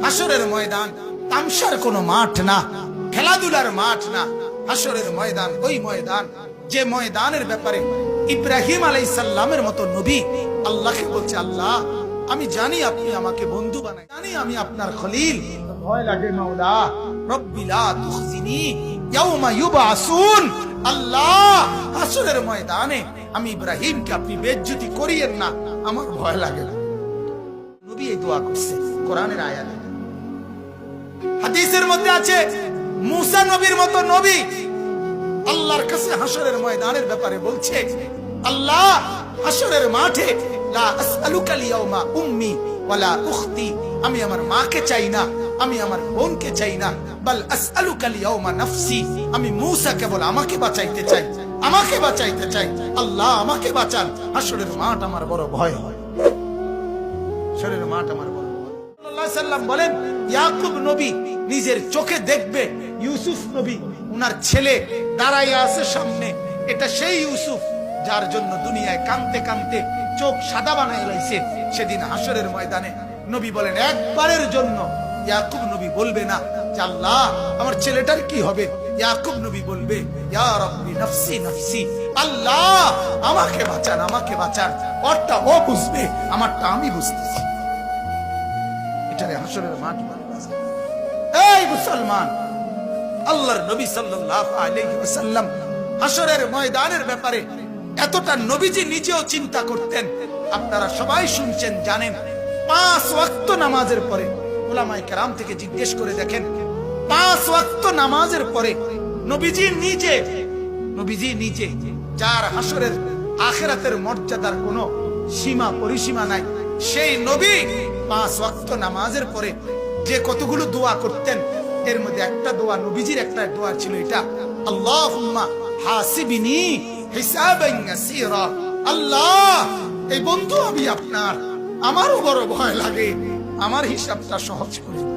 হাসরের ময়দান তামসার কোনো মাঠ না, খেলাধুলার মাঠ না। হাসরের ময়দান ওই ময়দান যে ময়দানের ব্যাপারে ইব্রাহিম আলাইহিস সালামের মতো নবী আল্লাহকে বলছে, আল্লাহ আমি জানি আপনি আমাকে বন্ধু বানাই, জানি আমি আপনার খলিল, ভয় লাগে মাওলা রব্বি লা তুখজিনি ইয়াউমা ইউবআসুন। আল্লাহ হাসরের ময়দানে আমি ইব্রাহিমকে আপনি বেইজ্জতি করিয়েন না, আমার ভয় লাগে। নবী এই দোয়া করছে কোরআনের আয়াতে। হাদিসের মধ্যে আছে মুসা নবীর মতো নবী আল্লাহর কাছে হাসরের ময়দানের ব্যাপারে বলছে, আল্লাহ হাসরের মাঠে লা আসআলুকা লিয়াউমা উম্মি ওয়ালা উখতি, আমি আমার মাকে চাই না, আমি আমার বোনকে চাই না, বাল আসআলুকা লিয়াউমা নাফসি, আমি মুসা কেবল আমাকে বাঁচাইতে চাই, আমাকে বাঁচাইতে চাই। আল্লাহ আমাকে বাঁচান, হাসরের মাঠ আমার বড় ভয় হয়, হাসরের মাঠ আমার বড় ভয়। সাল্লাল্লাহু আলাইহি সাল্লাম বলেন, ইয়াকুব নবী নিজের চোখে দেখবে ইউসুফ নবী উনার ছেলে দাঁড়াইয়া আছে সামনে, এটা সেই ইউসুফ যার জন্য দুনিয়ায় কাঁদতে কাঁদতে চোখ সাদা বানায় লাইছে। সেদিন হাসরের ময়দানে নবী বলেন, একবারের জন্য ইয়াকুব নবী বলবে না যে আল্লাহ আমার ছেলেটার কি হবে, ইয়াকুব নবী বলবে, ইয়া রাব্বি নাফসি নাফসি, আল্লাহ আমাকে বাঁচান, আমাকে বাঁচান। ওরটা ও বুঝবে, আমারটা আমি বুঝতেছি। এটারে হাসরের মাঠ বলে। এই মুসলমান, আল্লাহর নবী সাল্লাল্লাহু আলাইহি ওয়াসাল্লাম হাসরের ময়দানের ব্যাপারে এতটা নবীজি নিজেও চিন্তা করতেন। আপনারা সবাই শুনছেন, জানেন, 5 ওয়াক্ত নামাজের পরে উলামায়ে কেরাম থেকে জিজ্ঞেস করে দেখেন, 5 ওয়াক্ত নামাজের পরে নবীজি নিজে যার হাসরের আখিরাতের মর্যাদার কোনো সীমা পরিসীমা নাই, সেই নবী 5 ওয়াক্ত নামাজের পরে যে কতগুলো দোয়া করতেন, এর মধ্যে একটা দোয়া, নবীজির একটা দোয়া ছিল এটা, আল্লাহুম্মা হাসিবিনি হিসাবান ইয়াসীরা। আল্লাহ এই বন্ধু আমি আপনার, আমারও বড় ভয় লাগে, আমার হিসাবটা সহজ করে দিন।